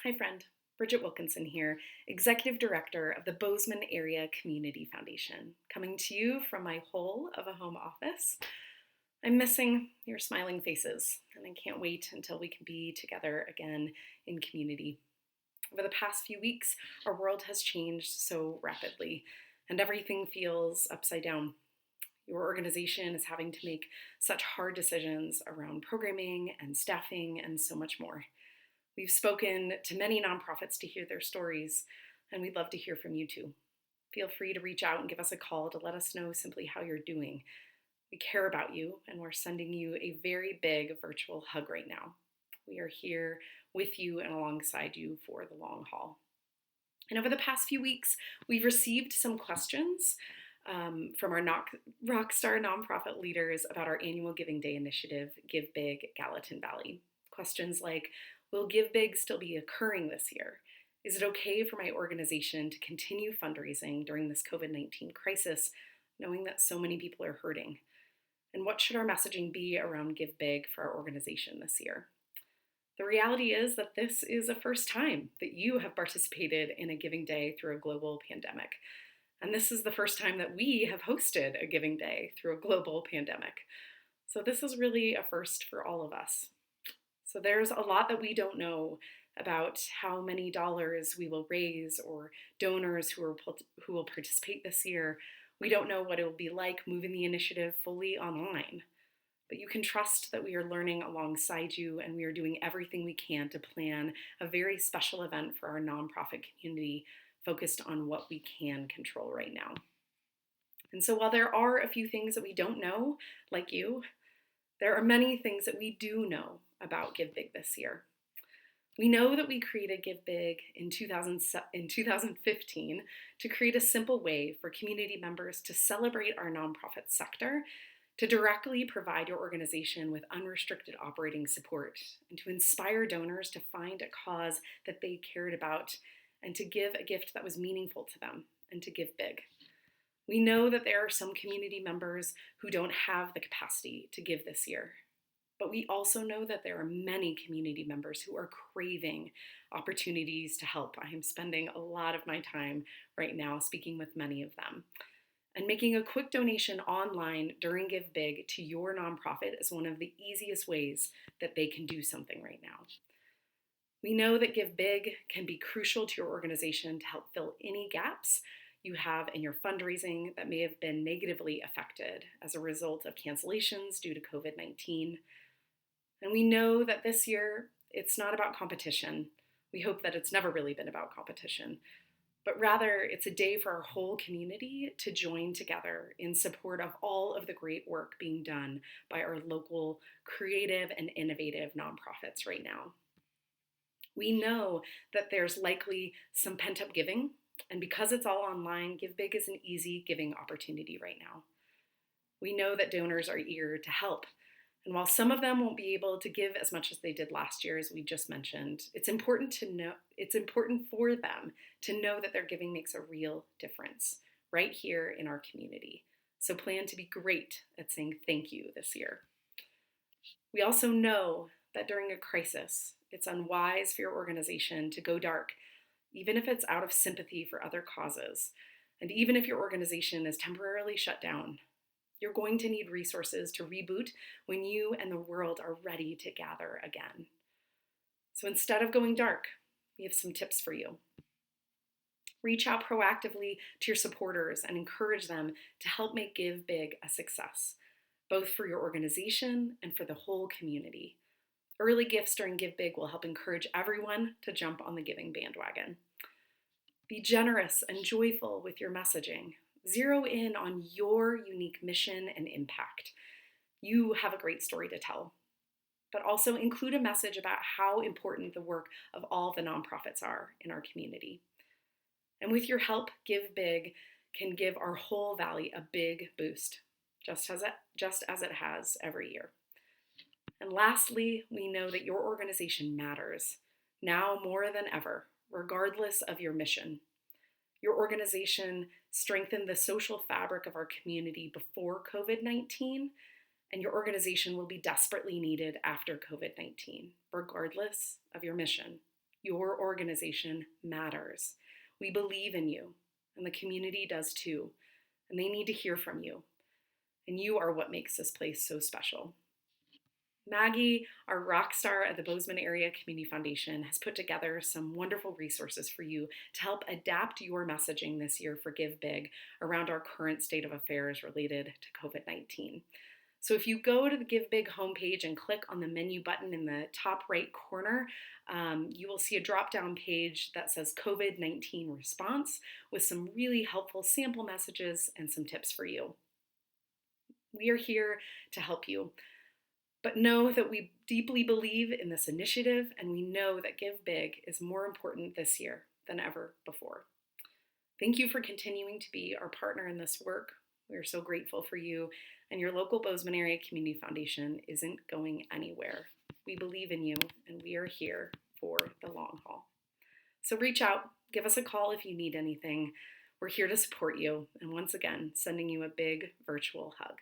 Hi, friend. Bridget Wilkinson here, Executive Director of the Bozeman Area Community Foundation, coming to you from my hole of a home office. I'm missing your smiling faces, and I can't wait until we can be together again in community. Over the past few weeks, our world has changed so rapidly, and everything feels upside down. Your organization is having to make such hard decisions around programming and staffing and so much more. We've spoken to many nonprofits to hear their stories, and we'd love to hear from you too. Feel free to reach out and give us a call to let us know simply how you're doing. We care about you, and we're sending you a very big virtual hug right now. We are here with you and alongside you for the long haul. And over the past few weeks, we've received some questions from our rockstar nonprofit leaders about our annual Giving Day initiative, Give Big Gallatin Valley. Questions like, will Give Big still be occurring this year? Is it okay for my organization to continue fundraising during this COVID-19 crisis, knowing that so many people are hurting? And what should our messaging be around Give Big for our organization this year? The reality is that this is the first time that you have participated in a Giving Day through a global pandemic. And this is the first time that we have hosted a Giving Day through a global pandemic. So this is really a first for all of us. So there's a lot that we don't know about how many dollars we will raise or donors who will participate this year. We don't know what it will be like moving the initiative fully online. But you can trust that we are learning alongside you, and we are doing everything we can to plan a very special event for our nonprofit community focused on what we can control right now. And so while there are a few things that we don't know, like you, there are many things that we do know about Give Big this year. We know that we created Give Big in 2015 to create a simple way for community members to celebrate our nonprofit sector, to directly provide your organization with unrestricted operating support, and to inspire donors to find a cause that they cared about, and to give a gift that was meaningful to them, and to give big. We know that there are some community members who don't have the capacity to give this year. But we also know that there are many community members who are craving opportunities to help. I am spending a lot of my time right now speaking with many of them. And making a quick donation online during Give Big to your nonprofit is one of the easiest ways that they can do something right now. We know that Give Big can be crucial to your organization to help fill any gaps you have in your fundraising that may have been negatively affected as a result of cancellations due to COVID-19. And we know that this year, it's not about competition. We hope that it's never really been about competition, but rather it's a day for our whole community to join together in support of all of the great work being done by our local creative and innovative nonprofits right now. We know that there's likely some pent-up giving, and because it's all online, Give Big is an easy giving opportunity right now. We know that donors are eager to help. And while some of them won't be able to give as much as they did last year, as we just mentioned, it's important for them to know that their giving makes a real difference right here in our community. So plan to be great at saying thank you this year. We also know that during a crisis, it's unwise for your organization to go dark, even if it's out of sympathy for other causes, and even if your organization is temporarily shut down. You're going to need resources to reboot when you and the world are ready to gather again. So instead of going dark, we have some tips for you. Reach out proactively to your supporters and encourage them to help make Give Big a success, both for your organization and for the whole community. Early gifts during Give Big will help encourage everyone to jump on the giving bandwagon. Be generous and joyful with your messaging. Zero in on your unique mission and impact. You have a great story to tell, but also include a message about how important the work of all the nonprofits are in our community. And with your help, Give Big can give our whole valley a big boost, just as it has every year. And lastly, we know that your organization matters, now more than ever, regardless of your mission. Your organization strengthened the social fabric of our community before COVID-19, and your organization will be desperately needed after COVID-19, regardless of your mission. Your organization matters. We believe in you, and the community does too, and they need to hear from you. And you are what makes this place so special. Maggie, our rock star at the Bozeman Area Community Foundation, has put together some wonderful resources for you to help adapt your messaging this year for Give Big around our current state of affairs related to COVID-19. So if you go to the Give Big homepage and click on the menu button in the top right corner, you will see a drop-down page that says COVID-19 response with some really helpful sample messages and some tips for you. We are here to help you. But know that we deeply believe in this initiative, and we know that Give Big is more important this year than ever before. Thank you for continuing to be our partner in this work. We are so grateful for you, and your local Bozeman Area Community Foundation isn't going anywhere. We believe in you, and we are here for the long haul. So reach out, give us a call if you need anything. We're here to support you, and once again, sending you a big virtual hug.